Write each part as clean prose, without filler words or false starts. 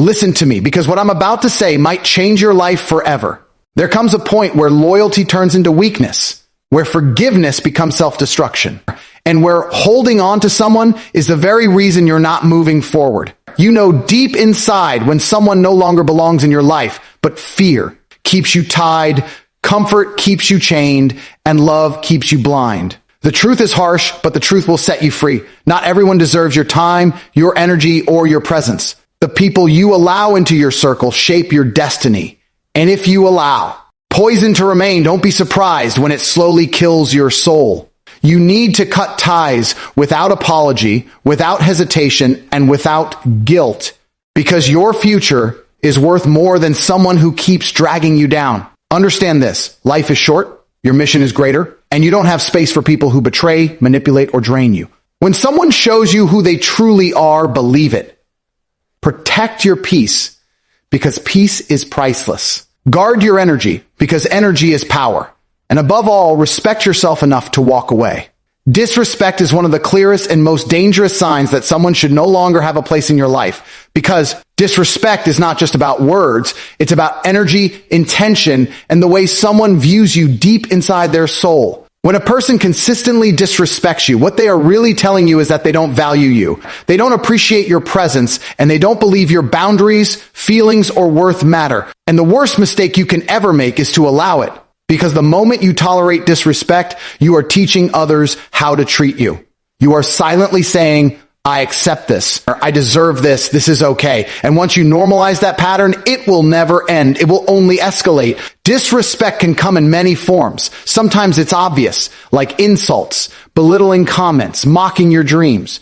Listen to me, because what I'm about to say might change your life forever. There comes a point where loyalty turns into weakness, where forgiveness becomes self-destruction, and where holding on to someone is the very reason you're not moving forward. You know deep inside when someone no longer belongs in your life, but fear keeps you tied, comfort keeps you chained, and love keeps you blind. The truth is harsh, but the truth will set you free. Not everyone deserves your time, your energy, or your presence. The people you allow into your circle shape your destiny. And if you allow poison to remain, don't be surprised when it slowly kills your soul. You need to cut ties without apology, without hesitation, and without guilt, because your future is worth more than someone who keeps dragging you down. Understand this: life is short, your mission is greater, and you don't have space for people who betray, manipulate, or drain you. When someone shows you who they truly are, believe it. Protect your peace, because peace is priceless. Guard your energy, because energy is power. And above all, respect yourself enough to walk away. Disrespect is one of the clearest and most dangerous signs that someone should no longer have a place in your life, because disrespect is not just about words, it's about energy, intention, and the way someone views you deep inside their soul. When a person consistently disrespects you, what they are really telling you is that they don't value you. They don't appreciate your presence, and they don't believe your boundaries, feelings, or worth matter. And the worst mistake you can ever make is to allow it. Because the moment you tolerate disrespect, you are teaching others how to treat you. You are silently saying, I accept this, or I deserve this, this is okay. And once you normalize that pattern, it will never end. It will only escalate. Disrespect can come in many forms. Sometimes it's obvious, like insults, belittling comments, mocking your dreams,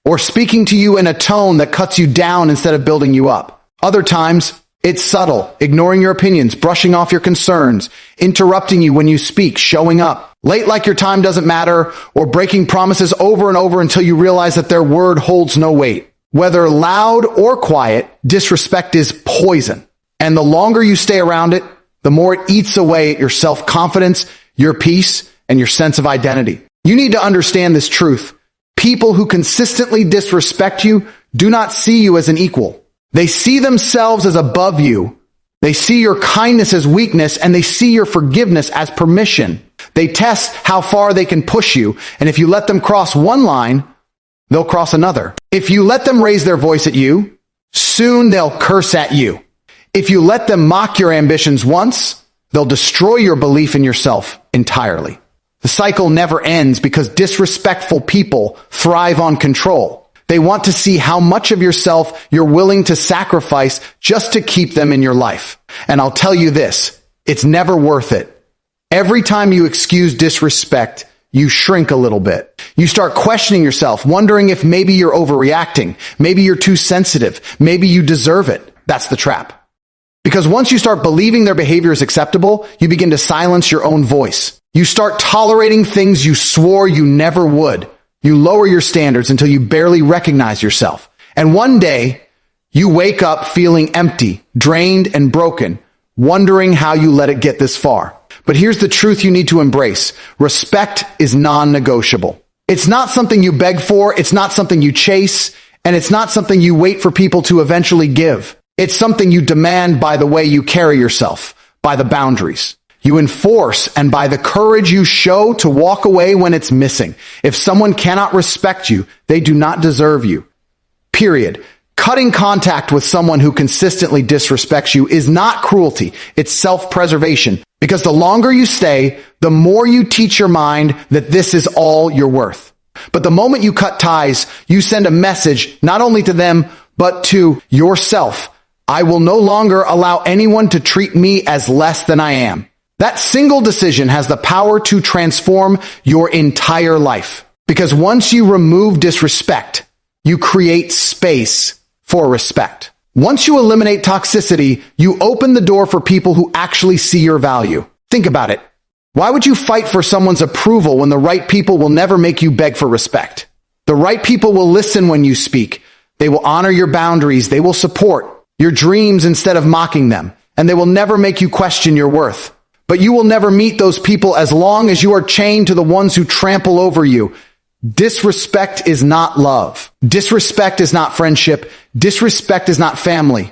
or speaking to you in a tone that cuts you down instead of building you up. Other times, it's subtle, ignoring your opinions, brushing off your concerns, interrupting you when you speak, showing up late like your time doesn't matter, or breaking promises over and over until you realize that their word holds no weight. Whether loud or quiet, disrespect is poison. And the longer you stay around it, the more it eats away at your self-confidence, your peace, and your sense of identity. You need to understand this truth. People who consistently disrespect you do not see you as an equal. They see themselves as above you. They see your kindness as weakness, and they see your forgiveness as permission. They test how far they can push you, and if you let them cross one line, they'll cross another. If you let them raise their voice at you, soon they'll curse at you. If you let them mock your ambitions once, they'll destroy your belief in yourself entirely. The cycle never ends because disrespectful people thrive on control. They want to see how much of yourself you're willing to sacrifice just to keep them in your life. And I'll tell you this, it's never worth it. Every time you excuse disrespect, you shrink a little bit. You start questioning yourself, wondering if maybe you're overreacting, maybe you're too sensitive, maybe you deserve it. That's the trap. Because once you start believing their behavior is acceptable, you begin to silence your own voice. You start tolerating things you swore you never would. You lower your standards until you barely recognize yourself. And one day, you wake up feeling empty, drained, and broken, wondering how you let it get this far. But here's the truth you need to embrace. Respect is non-negotiable. It's not something you beg for, it's not something you chase, and it's not something you wait for people to eventually give. It's something you demand by the way you carry yourself, by the boundaries you enforce, and by the courage you show to walk away when it's missing. If someone cannot respect you, they do not deserve you. Period. Cutting contact with someone who consistently disrespects you is not cruelty, it's self-preservation. Because the longer you stay, the more you teach your mind that this is all you're worth. But the moment you cut ties, you send a message not only to them, but to yourself. I will no longer allow anyone to treat me as less than I am. That single decision has the power to transform your entire life. Because once you remove disrespect, you create space for respect. Once you eliminate toxicity, you open the door for people who actually see your value. Think about it. Why would you fight for someone's approval when the right people will never make you beg for respect? The right people will listen when you speak. They will honor your boundaries. They will support your dreams instead of mocking them. And they will never make you question your worth. But you will never meet those people as long as you are chained to the ones who trample over you. Disrespect is not love. Disrespect is not friendship. Disrespect is not family.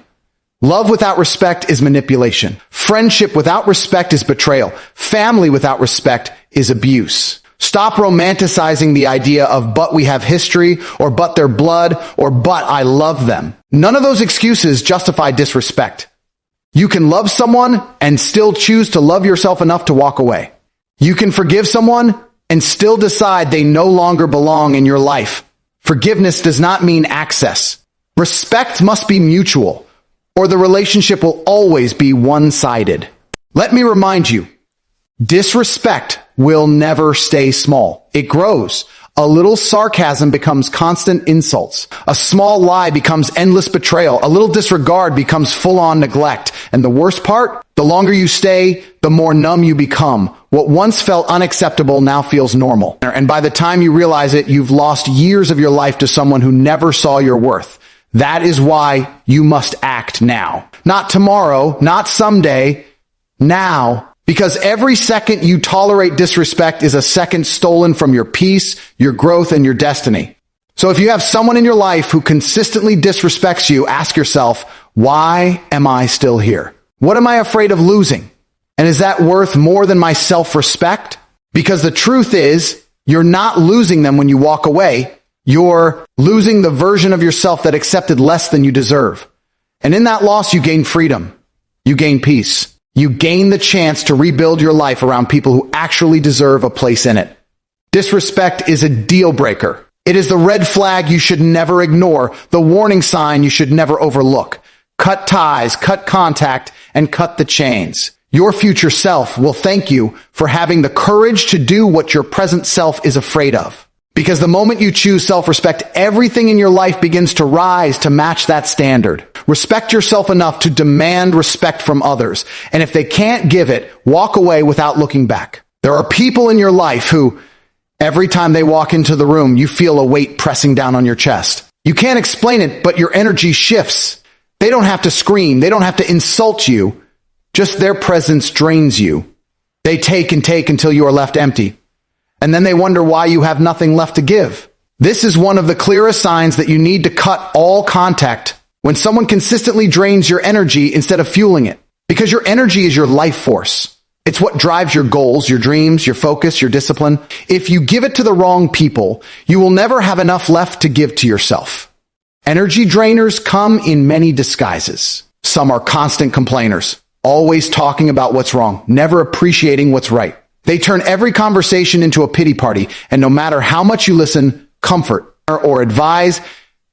Love without respect is manipulation. Friendship without respect is betrayal. Family without respect is abuse. Stop romanticizing the idea of but we have history, or but their blood, or but I love them. None of those excuses justify disrespect. You can love someone and still choose to love yourself enough to walk away. You can forgive someone and still decide they no longer belong in your life. Forgiveness does not mean access. Respect must be mutual, or the relationship will always be one-sided. Let me remind you, disrespect will never stay small. It grows. A little sarcasm becomes constant insults. A small lie becomes endless betrayal. A little disregard becomes full-on neglect. And the worst part, the longer you stay, the more numb you become. What once felt unacceptable now feels normal. And by the time you realize it, you've lost years of your life to someone who never saw your worth. That is why you must act now. Not tomorrow, not someday, now. Because every second you tolerate disrespect is a second stolen from your peace, your growth, and your destiny. So if you have someone in your life who consistently disrespects you, ask yourself, why am I still here? What am I afraid of losing? And is that worth more than my self-respect? Because the truth is, you're not losing them when you walk away. You're losing the version of yourself that accepted less than you deserve. And in that loss, you gain freedom. You gain peace. You gain the chance to rebuild your life around people who actually deserve a place in it. Disrespect is a deal breaker. It is the red flag you should never ignore, the warning sign you should never overlook. Cut ties, cut contact, and cut the chains. Your future self will thank you for having the courage to do what your present self is afraid of. Because the moment you choose self-respect, everything in your life begins to rise to match that standard. Respect yourself enough to demand respect from others. And if they can't give it, walk away without looking back. There are people in your life who, every time they walk into the room, you feel a weight pressing down on your chest. You can't explain it, but your energy shifts. They don't have to scream. They don't have to insult you. Just their presence drains you. They take and take until you are left empty. And then they wonder why you have nothing left to give. This is one of the clearest signs that you need to cut all contact when someone consistently drains your energy instead of fueling it. Because your energy is your life force. It's what drives your goals, your dreams, your focus, your discipline. If you give it to the wrong people, you will never have enough left to give to yourself. Energy drainers come in many disguises. Some are constant complainers, always talking about what's wrong, never appreciating what's right. They turn every conversation into a pity party, and no matter how much you listen, comfort, or advise,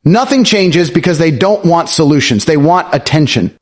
nothing changes because they don't want solutions. They want attention.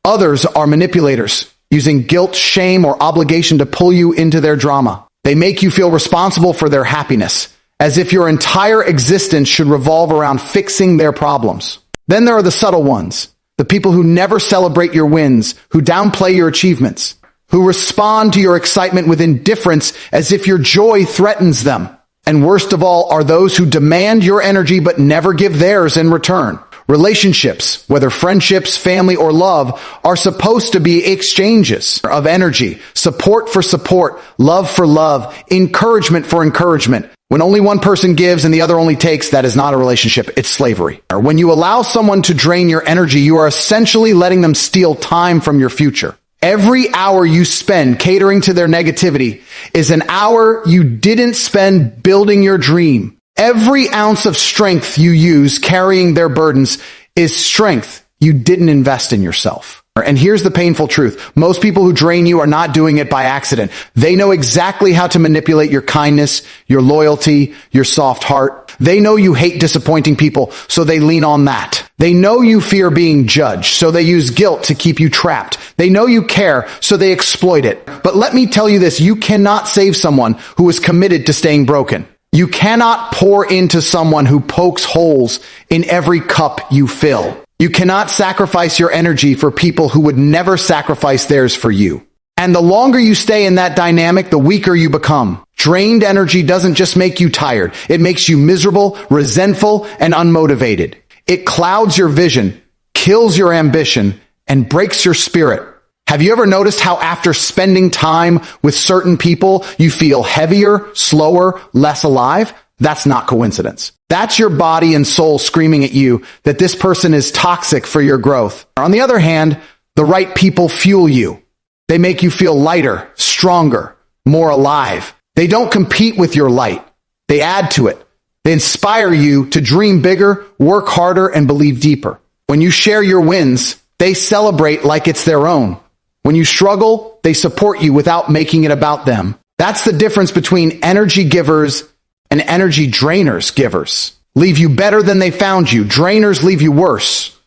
Others are manipulators, using guilt, shame, or obligation to pull you into their drama. They make you feel responsible for their happiness, as if your entire existence should revolve around fixing their problems. Then there are the subtle ones, the people who never celebrate your wins, who downplay your achievements, who respond to your excitement with indifference as if your joy threatens them. And worst of all are those who demand your energy but never give theirs in return. Relationships, whether friendships, family, or love, are supposed to be exchanges of energy, support for support, love for love, encouragement for encouragement. When only one person gives and the other only takes, that is not a relationship, it's slavery. When you allow someone to drain your energy, you are essentially letting them steal time from your future. Every hour you spend catering to their negativity is an hour you didn't spend building your dream. Every ounce of strength you use carrying their burdens is strength you didn't invest in yourself. And here's the painful truth. Most people who drain you are not doing it by accident. They know exactly how to manipulate your kindness, your loyalty, your soft heart. They know you hate disappointing people, so they lean on that. They know you fear being judged, so they use guilt to keep you trapped. They know you care, so they exploit it. But let me tell you this, you cannot save someone who is committed to staying broken. You cannot pour into someone who pokes holes in every cup you fill. You cannot sacrifice your energy for people who would never sacrifice theirs for you. And the longer you stay in that dynamic, the weaker you become. Drained energy doesn't just make you tired. It makes you miserable, resentful, and unmotivated. It clouds your vision, kills your ambition, and breaks your spirit. Have you ever noticed how after spending time with certain people, you feel heavier, slower, less alive? That's not coincidence. That's your body and soul screaming at you that this person is toxic for your growth. On the other hand, the right people fuel you. They make you feel lighter, stronger, more alive. They don't compete with your light. They add to it. They inspire you to dream bigger, work harder, and believe deeper. When you share your wins, they celebrate like it's their own. When you struggle, they support you without making it about them. That's the difference between energy givers and energy drainers givers. Leave you better than they found you. Drainers leave you worse.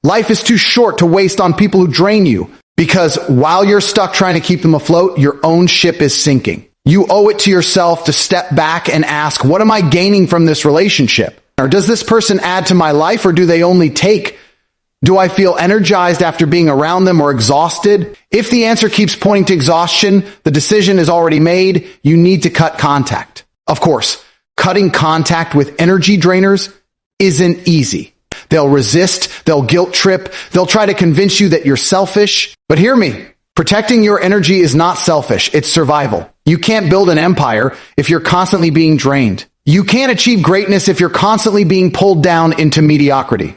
Life is too short to waste on people who drain you, because while you're stuck trying to keep them afloat, your own ship is sinking. You owe it to yourself to step back and ask, what am I gaining from this relationship? Or does this person add to my life, or do they only take? Do I feel energized after being around them or exhausted? If the answer keeps pointing to exhaustion, the decision is already made. You need to cut contact. Of course, cutting contact with energy drainers isn't easy. They'll resist, they'll guilt trip, they'll try to convince you that you're selfish. But hear me, protecting your energy is not selfish, it's survival. You can't build an empire if you're constantly being drained. You can't achieve greatness if you're constantly being pulled down into mediocrity.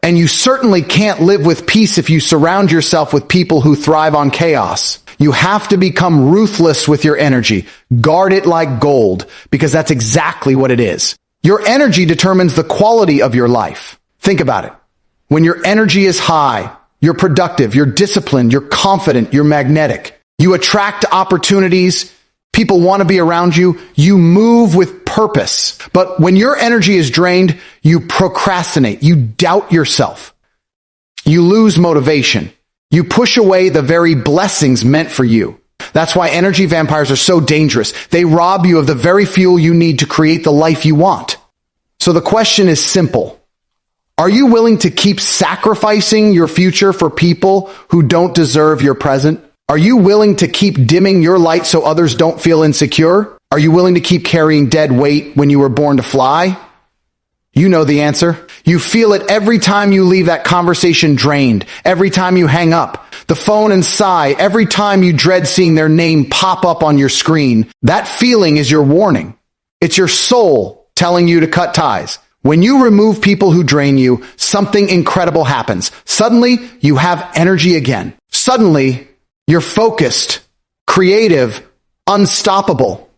And you certainly can't live with peace if you surround yourself with people who thrive on chaos. You have to become ruthless with your energy. Guard it like gold, because that's exactly what it is. Your energy determines the quality of your life. Think about it. When your energy is high, you're productive, you're disciplined, you're confident, you're magnetic. You attract opportunities. People want to be around you. You move with purpose. But when your energy is drained, you procrastinate. You doubt yourself. You lose motivation. You push away the very blessings meant for you. That's why energy vampires are so dangerous. They rob you of the very fuel you need to create the life you want. So the question is simple. Are you willing to keep sacrificing your future for people who don't deserve your present? Are you willing to keep dimming your light so others don't feel insecure? Are you willing to keep carrying dead weight when you were born to fly? You know the answer. You feel it every time you leave that conversation drained, every time you hang up the phone and sigh, every time you dread seeing their name pop up on your screen. That feeling is your warning. It's your soul telling you to cut ties. When you remove people who drain you, something incredible happens. Suddenly, you have energy again. Suddenly, you're focused, creative, unstoppable.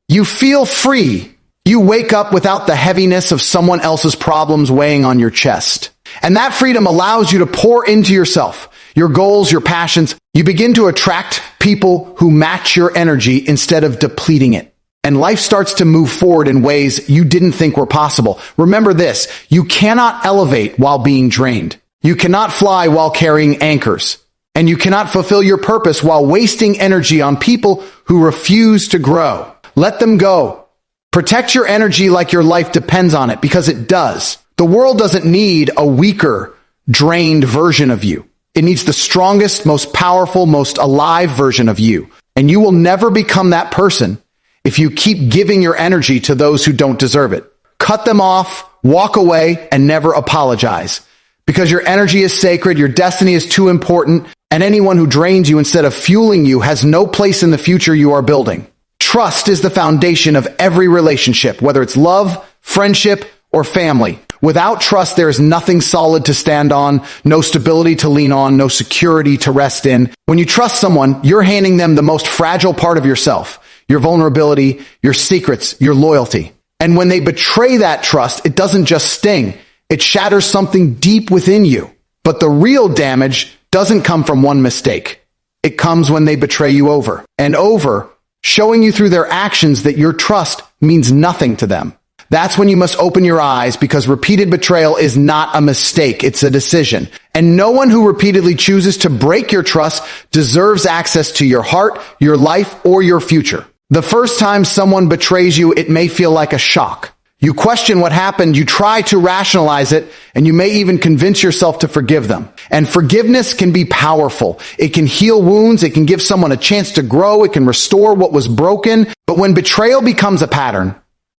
You feel free. You wake up without the heaviness of someone else's problems weighing on your chest. And that freedom allows you to pour into yourself, your goals, your passions. You begin to attract people who match your energy instead of depleting it. And life starts to move forward in ways you didn't think were possible. Remember this, you cannot elevate while being drained. You cannot fly while carrying anchors. And you cannot fulfill your purpose while wasting energy on people who refuse to grow. Let them go. Protect your energy like your life depends on it, because it does. The world doesn't need a weaker, drained version of you. It needs the strongest, most powerful, most alive version of you. And you will never become that person if you keep giving your energy to those who don't deserve it. Cut them off, walk away, and never apologize. Because your energy is sacred, your destiny is too important, and anyone who drains you instead of fueling you has no place in the future you are building. Trust is the foundation of every relationship, whether it's love, friendship, or family. Without trust, there is nothing solid to stand on, no stability to lean on, no security to rest in. When you trust someone, you're handing them the most fragile part of yourself, your vulnerability, your secrets, your loyalty. And when they betray that trust, it doesn't just sting. It shatters something deep within you. But the real damage doesn't come from one mistake. It comes when they betray you over and over, showing you through their actions that your trust means nothing to them. That's when you must open your eyes, because repeated betrayal is not a mistake, it's a decision. And no one who repeatedly chooses to break your trust deserves access to your heart, your life, or your future. The first time someone betrays you, it may feel like a shock. You question what happened, you try to rationalize it, and you may even convince yourself to forgive them. And forgiveness can be powerful. It can heal wounds, it can give someone a chance to grow, it can restore what was broken. But when betrayal becomes a pattern,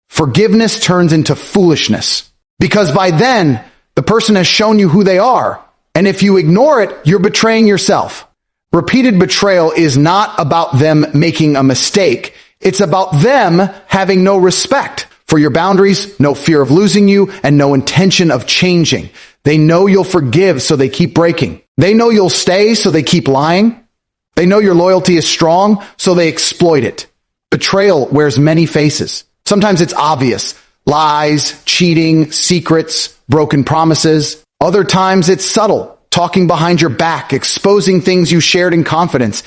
forgiveness turns into foolishness. Because by then, the person has shown you who they are. And if you ignore it, you're betraying yourself. Repeated betrayal is not about them making a mistake. It's about them having no respect For your boundaries, no fear of losing you, and no intention of changing. They know you'll forgive, so they keep breaking. They know you'll stay, so they keep lying. They know your loyalty is strong, so they exploit it. Betrayal wears many faces. Sometimes it's obvious. Lies, cheating, secrets, broken promises. Other times it's subtle. Talking behind your back, exposing things you shared in confidence.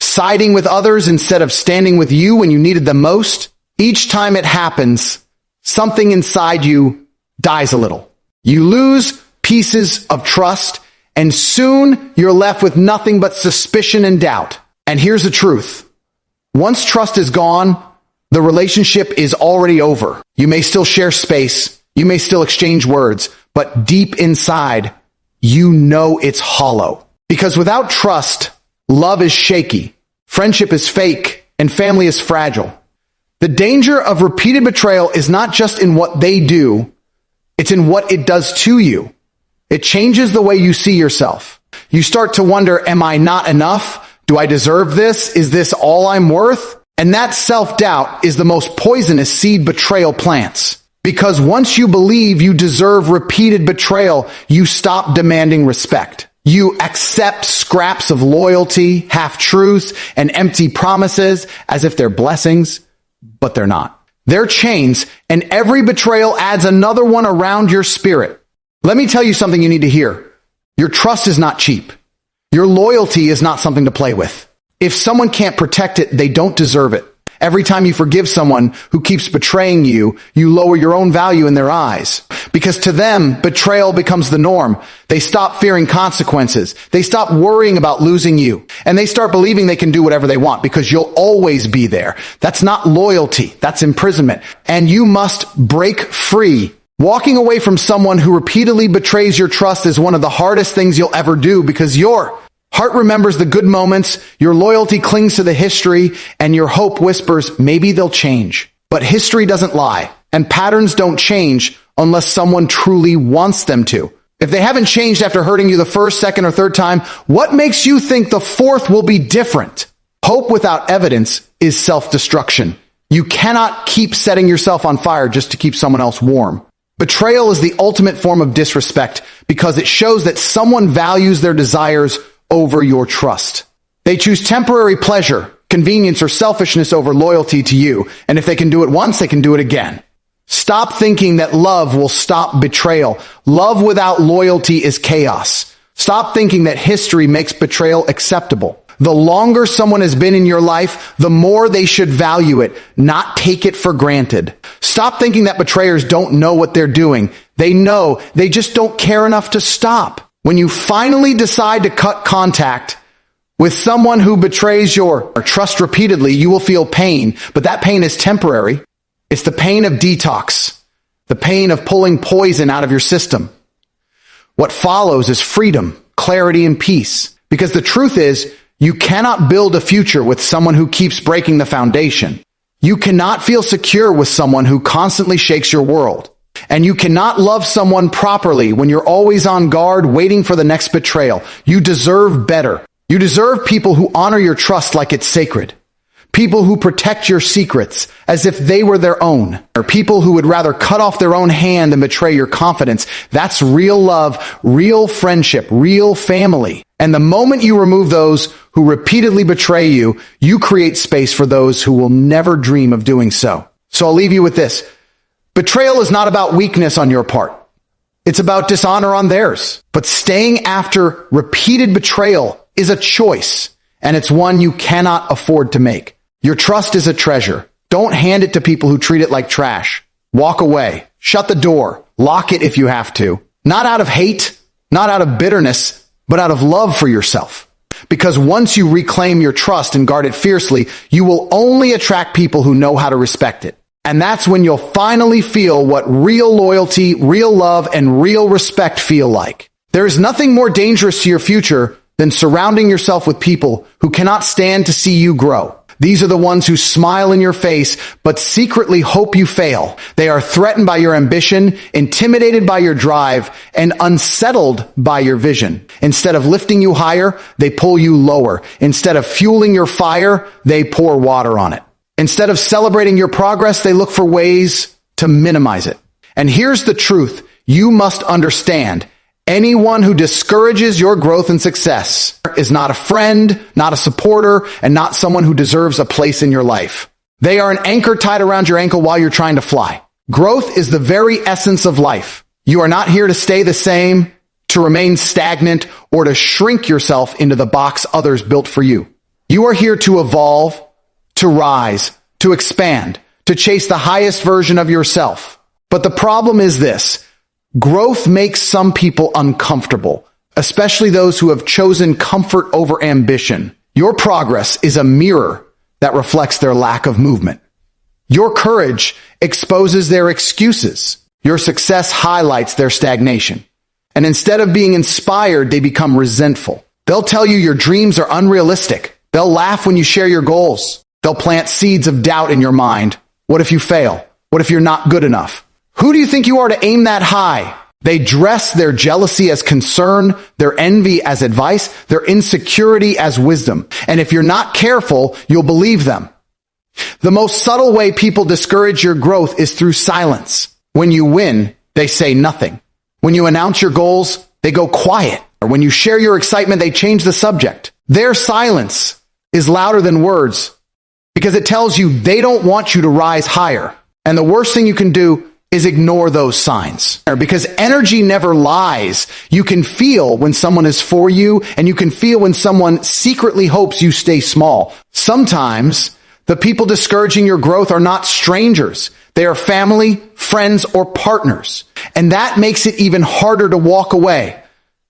Siding with others instead of standing with you when you needed them most. Each time it happens, something inside you dies a little. You lose pieces of trust, and soon you're left with nothing but suspicion and doubt. And here's the truth. Once trust is gone, the relationship is already over. You may still share space, you may still exchange words, but deep inside, you know it's hollow. Because without trust, love is shaky, friendship is fake, and family is fragile. The danger of repeated betrayal is not just in what they do, it's in what it does to you. It changes the way you see yourself. You start to wonder, am I not enough? Do I deserve this? Is this all I'm worth? And that self-doubt is the most poisonous seed betrayal plants. Because once you believe you deserve repeated betrayal, you stop demanding respect. You accept scraps of loyalty, half-truths, and empty promises as if they're blessings, but they're not. They're chains, and every betrayal adds another one around your spirit. Let me tell you something you need to hear. Your trust is not cheap. Your loyalty is not something to play with. If someone can't protect it, they don't deserve it. Every time you forgive someone who keeps betraying you, you lower your own value in their eyes. Because to them, betrayal becomes the norm. They stop fearing consequences. They stop worrying about losing you. And they start believing they can do whatever they want because you'll always be there. That's not loyalty. That's imprisonment. And you must break free. Walking away from someone who repeatedly betrays your trust is one of the hardest things you'll ever do because your heart remembers the good moments, your loyalty clings to the history, and your hope whispers, maybe they'll change. But history doesn't lie, and patterns don't change unless someone truly wants them to. If they haven't changed after hurting you the first, second, or third time, what makes you think the fourth will be different? Hope without evidence is self-destruction. You cannot keep setting yourself on fire just to keep someone else warm. Betrayal is the ultimate form of disrespect because it shows that someone values their desires over your trust. They choose temporary pleasure, convenience, or selfishness over loyalty to you. And if they can do it once, they can do it again. Stop thinking that love will stop betrayal. Love without loyalty is chaos. Stop thinking that history makes betrayal acceptable. The longer someone has been in your life, the more they should value it, not take it for granted. Stop thinking that betrayers don't know what they're doing. They know, they just don't care enough to stop. When you finally decide to cut contact with someone who betrays your trust repeatedly, you will feel pain, but that pain is temporary. It's the pain of detox, the pain of pulling poison out of your system. What follows is freedom, clarity, and peace. Because the truth is, you cannot build a future with someone who keeps breaking the foundation. You cannot feel secure with someone who constantly shakes your world. And you cannot love someone properly when you're always on guard waiting for the next betrayal. You deserve better. You deserve people who honor your trust like it's sacred. People who protect your secrets as if they were their own. Or people who would rather cut off their own hand than betray your confidence. That's real love, real friendship, real family. And the moment you remove those who repeatedly betray you, you create space for those who will never dream of doing so. So I'll leave you with this. Betrayal is not about weakness on your part. It's about dishonor on theirs. But staying after repeated betrayal is a choice, and it's one you cannot afford to make. Your trust is a treasure. Don't hand it to people who treat it like trash. Walk away. Shut the door. Lock it if you have to. Not out of hate, not out of bitterness, but out of love for yourself. Because once you reclaim your trust and guard it fiercely, you will only attract people who know how to respect it. And that's when you'll finally feel what real loyalty, real love, and real respect feel like. There is nothing more dangerous to your future than surrounding yourself with people who cannot stand to see you grow. These are the ones who smile in your face, but secretly hope you fail. They are threatened by your ambition, intimidated by your drive, and unsettled by your vision. Instead of lifting you higher, they pull you lower. Instead of fueling your fire, they pour water on it. Instead of celebrating your progress, they look for ways to minimize it. And here's the truth you must understand. Anyone who discourages your growth and success is not a friend, not a supporter, and not someone who deserves a place in your life. They are an anchor tied around your ankle while you're trying to fly. Growth is the very essence of life. You are not here to stay the same, to remain stagnant, or to shrink yourself into the box others built for you. You are here to evolve, to rise, to expand, to chase the highest version of yourself. But the problem is this: growth makes some people uncomfortable, especially those who have chosen comfort over ambition. Your progress is a mirror that reflects their lack of movement. Your courage exposes their excuses. Your success highlights their stagnation. And instead of being inspired, they become resentful. They'll tell you your dreams are unrealistic. They'll laugh when you share your goals. They'll plant seeds of doubt in your mind. What if you fail? What if you're not good enough? Who do you think you are to aim that high? They dress their jealousy as concern, their envy as advice, their insecurity as wisdom. And if you're not careful, you'll believe them. The most subtle way people discourage your growth is through silence. When you win, they say nothing. When you announce your goals, they go quiet. Or when you share your excitement, they change the subject. Their silence is louder than words because it tells you they don't want you to rise higher. And the worst thing you can do is ignore those signs. Because energy never lies. You can feel when someone is for you, and you can feel when someone secretly hopes you stay small. Sometimes the people discouraging your growth are not strangers. They are family, friends, or partners. And that makes it even harder to walk away.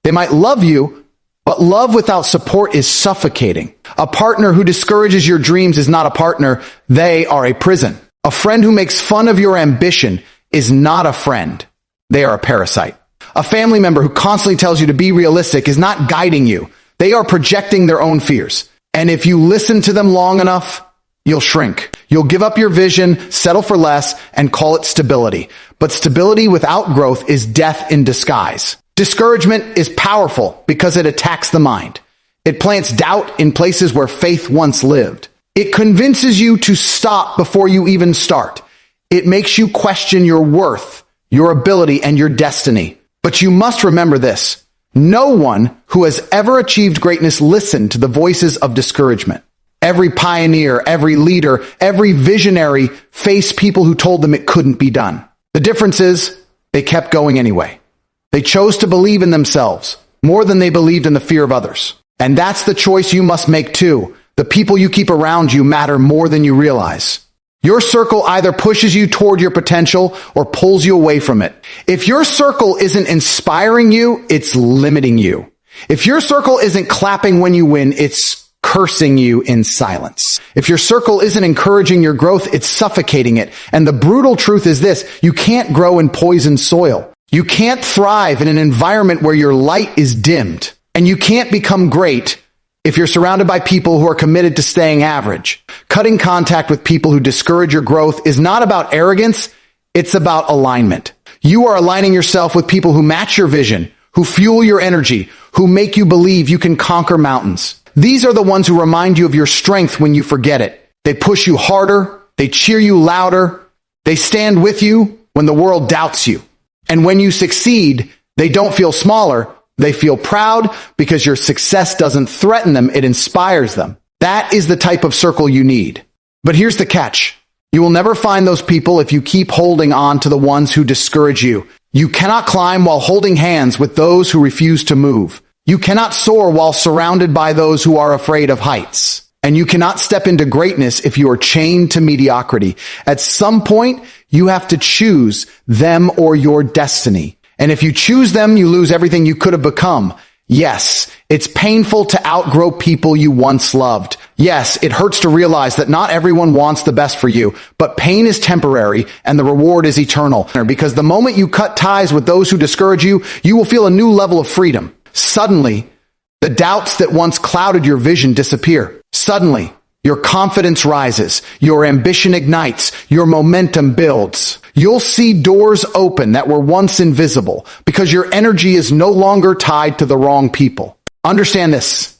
They might love you, but love without support is suffocating. A partner who discourages your dreams is not a partner. They are a prison. A friend who makes fun of your ambition is not a friend. They are a parasite. A family member who constantly tells you to be realistic is not guiding you. They are projecting their own fears. And if you listen to them long enough, you'll shrink. You'll give up your vision, settle for less, and call it stability. But stability without growth is death in disguise. Discouragement is powerful because it attacks the mind. It plants doubt in places where faith once lived. It convinces you to stop before you even start. It makes you question your worth, your ability, and your destiny. But you must remember this: no one who has ever achieved greatness listened to the voices of discouragement. Every pioneer, every leader, every visionary faced people who told them it couldn't be done. The difference is they kept going anyway. They chose to believe in themselves more than they believed in the fear of others. And that's the choice you must make too. The people you keep around you matter more than you realize. Your circle either pushes you toward your potential or pulls you away from it. If your circle isn't inspiring you, it's limiting you. If your circle isn't clapping when you win, it's cursing you in silence. If your circle isn't encouraging your growth, it's suffocating it. And the brutal truth is this: you can't grow in poisoned soil. You can't thrive in an environment where your light is dimmed. And you can't become great if you're surrounded by people who are committed to staying average. Cutting contact with people who discourage your growth is not about arrogance, it's about alignment. You are aligning yourself with people who match your vision, who fuel your energy, who make you believe you can conquer mountains. These are the ones who remind you of your strength when you forget it. They push you harder, they cheer you louder, they stand with you when the world doubts you. And when you succeed, they don't feel smaller, they feel proud because your success doesn't threaten them, it inspires them. That is the type of circle you need. But here's the catch. You will never find those people if you keep holding on to the ones who discourage you. You cannot climb while holding hands with those who refuse to move. You cannot soar while surrounded by those who are afraid of heights. And you cannot step into greatness if you are chained to mediocrity. At some point, you have to choose them or your destiny. And if you choose them, you lose everything you could have become. Yes, it's painful to outgrow people you once loved. Yes, it hurts to realize that not everyone wants the best for you, but pain is temporary and the reward is eternal. Because the moment you cut ties with those who discourage you, you will feel a new level of freedom. Suddenly, the doubts that once clouded your vision disappear. Suddenly, your confidence rises, your ambition ignites, your momentum builds. You'll see doors open that were once invisible because your energy is no longer tied to the wrong people. Understand this.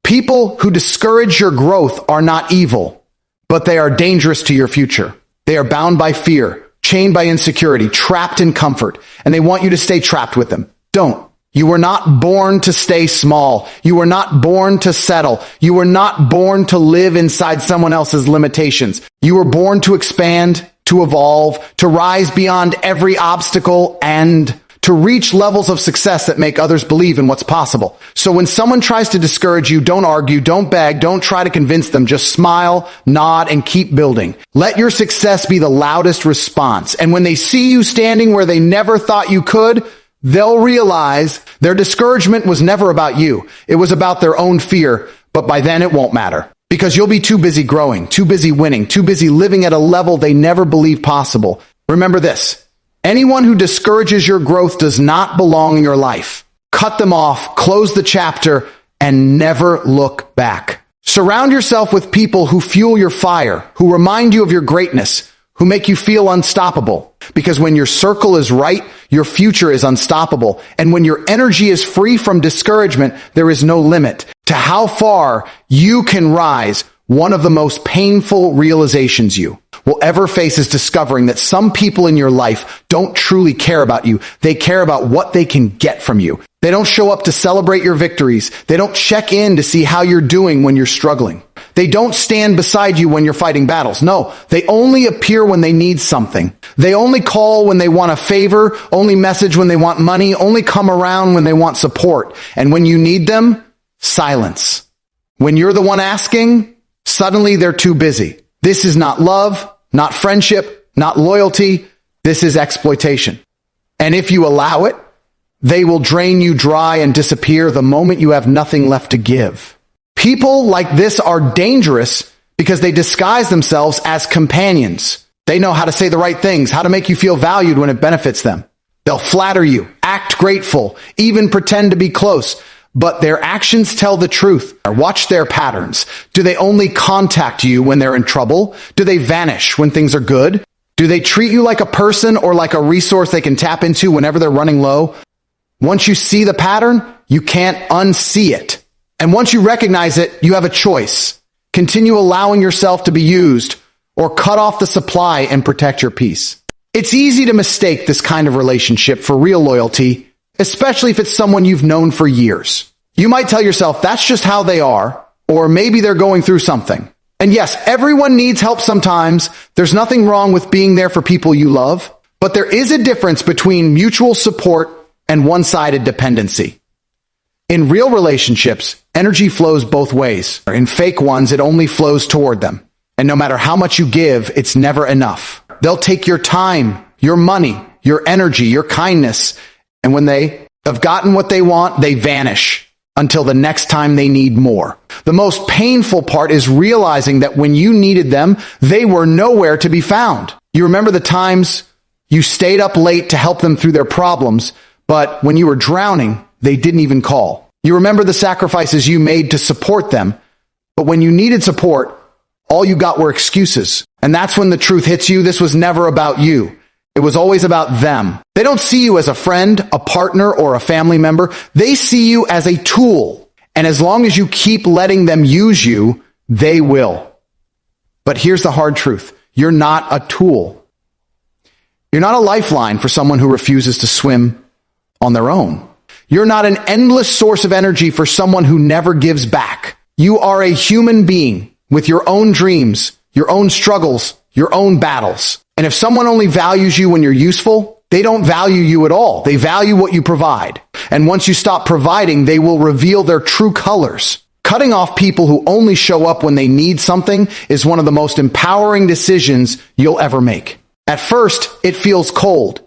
People who discourage your growth are not evil, but they are dangerous to your future. They are bound by fear, chained by insecurity, trapped in comfort, and they want you to stay trapped with them. Don't. You were not born to stay small. You were not born to settle. You were not born to live inside someone else's limitations. You were born to expand, to evolve, to rise beyond every obstacle, and to reach levels of success that make others believe in what's possible. So when someone tries to discourage you, don't argue, don't beg, don't try to convince them. Just smile, nod, and keep building. Let your success be the loudest response. And when they see you standing where they never thought you could, they'll realize their discouragement was never about you. It was about their own fear, but by then it won't matter. Because you'll be too busy growing, too busy winning, too busy living at a level they never believed possible. Remember this. Anyone who discourages your growth does not belong in your life. Cut them off, close the chapter, and never look back. Surround yourself with people who fuel your fire, who remind you of your greatness, who make you feel unstoppable. Because when your circle is right, your future is unstoppable. And when your energy is free from discouragement, there is no limit to how far you can rise. One of the most painful realizations you will ever face is discovering that some people in your life don't truly care about you. They care about what they can get from you. They don't show up to celebrate your victories. They don't check in to see how you're doing when you're struggling. They don't stand beside you when you're fighting battles. No, they only appear when they need something. They only call when they want a favor, only message when they want money, only come around when they want support. And when you need them, silence. When you're the one asking, suddenly they're too busy. This is not love, not friendship, not loyalty. This is exploitation. And if you allow it, they will drain you dry and disappear the moment you have nothing left to give. People like this are dangerous because they disguise themselves as companions. They know how to say the right things, how to make you feel valued when it benefits them. They'll flatter you, act grateful, even pretend to be close. But their actions tell the truth. Watch their patterns. Do they only contact you when they're in trouble? Do they vanish when things are good? Do they treat you like a person or like a resource they can tap into whenever they're running low? Once you see the pattern, you can't unsee it. And once you recognize it, you have a choice. Continue allowing yourself to be used or cut off the supply and protect your peace. It's easy to mistake this kind of relationship for real loyalty, especially if it's someone you've known for years. You might tell yourself that's just how they are, or maybe they're going through something. And yes, everyone needs help sometimes. There's nothing wrong with being there for people you love, but there is a difference between mutual support and one-sided dependency. In real relationships, energy flows both ways. In fake ones, it only flows toward them. And no matter how much you give, it's never enough. They'll take your time, your money, your energy, your kindness, and when they have gotten what they want, they vanish until the next time they need more. The most painful part is realizing that when you needed them, they were nowhere to be found. You remember the times you stayed up late to help them through their problems, but when you were drowning, they didn't even call. You remember the sacrifices you made to support them, but when you needed support, all you got were excuses. And that's when the truth hits you. This was never about you. It was always about them. They don't see you as a friend, a partner, or a family member. They see you as a tool. And as long as you keep letting them use you, they will. But here's the hard truth. You're not a tool. You're not a lifeline for someone who refuses to swim on their own. You're not an endless source of energy for someone who never gives back. You are a human being with your own dreams, your own struggles, your own battles. And if someone only values you when you're useful, they don't value you at all. They value what you provide. And once you stop providing, they will reveal their true colors. Cutting off people who only show up when they need something is one of the most empowering decisions you'll ever make. At first, it feels cold.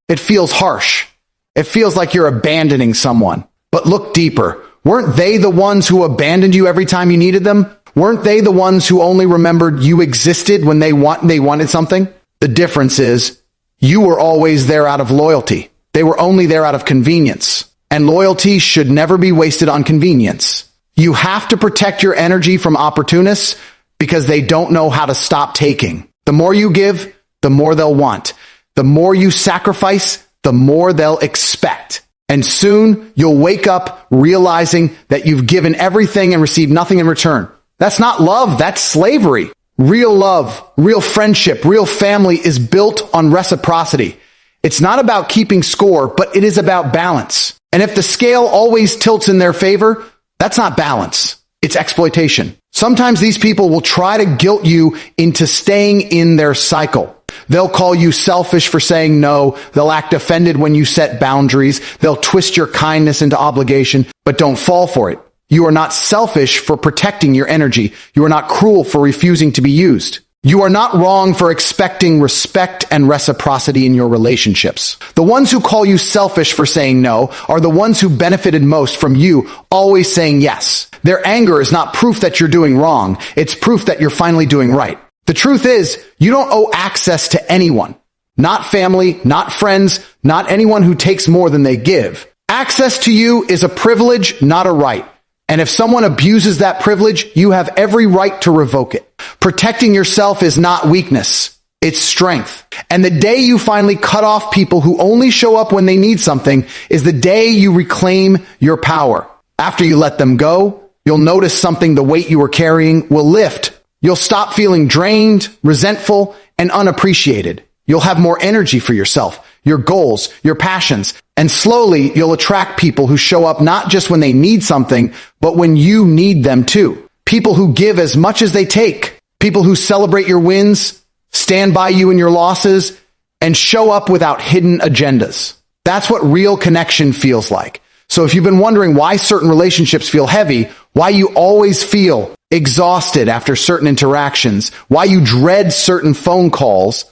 It feels harsh. It feels like you're abandoning someone. But look deeper. Weren't they the ones who abandoned you every time you needed them? Weren't they the ones who only remembered you existed when they wanted something? The difference is you were always there out of loyalty. They were only there out of convenience. And loyalty should never be wasted on convenience. You have to protect your energy from opportunists because they don't know how to stop taking. The more you give, the more they'll want. The more you sacrifice, the more they'll expect. And soon you'll wake up realizing that you've given everything and received nothing in return. That's not love, that's slavery. Real love, real friendship, real family is built on reciprocity. It's not about keeping score, but it is about balance. And if the scale always tilts in their favor, that's not balance. It's exploitation. Sometimes these people will try to guilt you into staying in their cycle. They'll call you selfish for saying no. They'll act offended when you set boundaries. They'll twist your kindness into obligation, but don't fall for it. You are not selfish for protecting your energy. You are not cruel for refusing to be used. You are not wrong for expecting respect and reciprocity in your relationships. The ones who call you selfish for saying no are the ones who benefited most from you always saying yes. Their anger is not proof that you're doing wrong. It's proof that you're finally doing right. The truth is, you don't owe access to anyone. Not family, not friends, not anyone who takes more than they give. Access to you is a privilege, not a right. And if someone abuses that privilege, you have every right to revoke it. Protecting yourself is not weakness. It's strength. And the day you finally cut off people who only show up when they need something is the day you reclaim your power. After you let them go, you'll notice something. The weight you were carrying will lift. You'll stop feeling drained, resentful, and unappreciated. You'll have more energy for yourself, your goals, your passions, and slowly you'll attract people who show up not just when they need something, but when you need them too. People who give as much as they take. People who celebrate your wins, stand by you in your losses, and show up without hidden agendas. That's what real connection feels like. So if you've been wondering why certain relationships feel heavy, why you always feel exhausted after certain interactions, why you dread certain phone calls,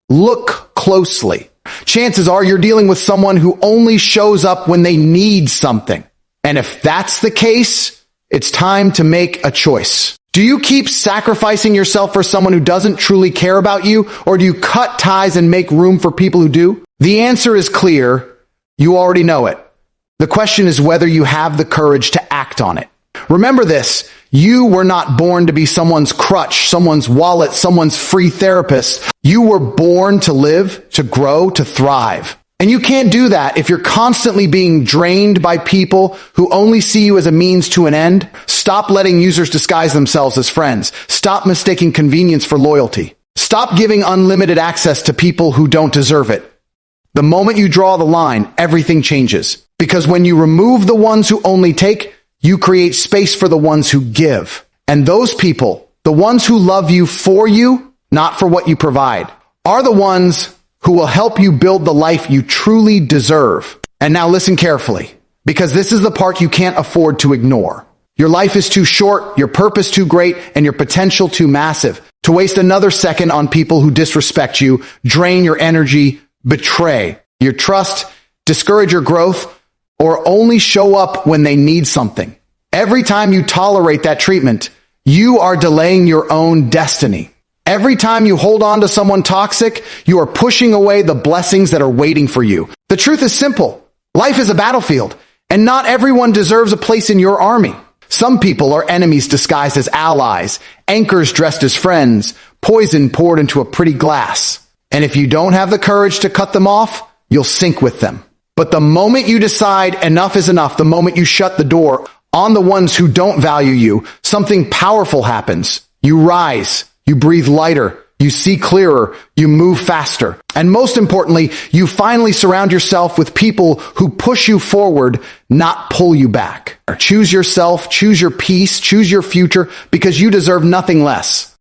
look closely. Chances are you're dealing with someone who only shows up when they need something. And if that's the case, it's time to make a choice. Do you keep sacrificing yourself for someone who doesn't truly care about you, or do you cut ties and make room for people who do? The answer is clear. You already know it. The question is whether you have the courage to act on it. Remember this, you were not born to be someone's crutch, someone's wallet, someone's free therapist. You were born to live, to grow, to thrive. And you can't do that if you're constantly being drained by people who only see you as a means to an end. Stop letting users disguise themselves as friends. Stop mistaking convenience for loyalty. Stop giving unlimited access to people who don't deserve it. The moment you draw the line, everything changes. Because when you remove the ones who only take, you create space for the ones who give. And those people, the ones who love you for you, not for what you provide, are the ones who will help you build the life you truly deserve. And now listen carefully, because this is the part you can't afford to ignore. Your life is too short, your purpose too great, and your potential too massive to waste another second on people who disrespect you, drain your energy, betray your trust, discourage your growth, or only show up when they need something. Every time you tolerate that treatment, you are delaying your own destiny. Every time you hold on to someone toxic, you are pushing away the blessings that are waiting for you. The truth is simple. Life is a battlefield, and not everyone deserves a place in your army. Some people are enemies disguised as allies, anchors dressed as friends, poison poured into a pretty glass. And if you don't have the courage to cut them off, you'll sink with them. But the moment you decide enough is enough, the moment you shut the door on the ones who don't value you, something powerful happens. You rise, you breathe lighter, you see clearer, you move faster. And most importantly, you finally surround yourself with people who push you forward, not pull you back. Choose yourself, choose your peace, choose your future, because you deserve nothing less.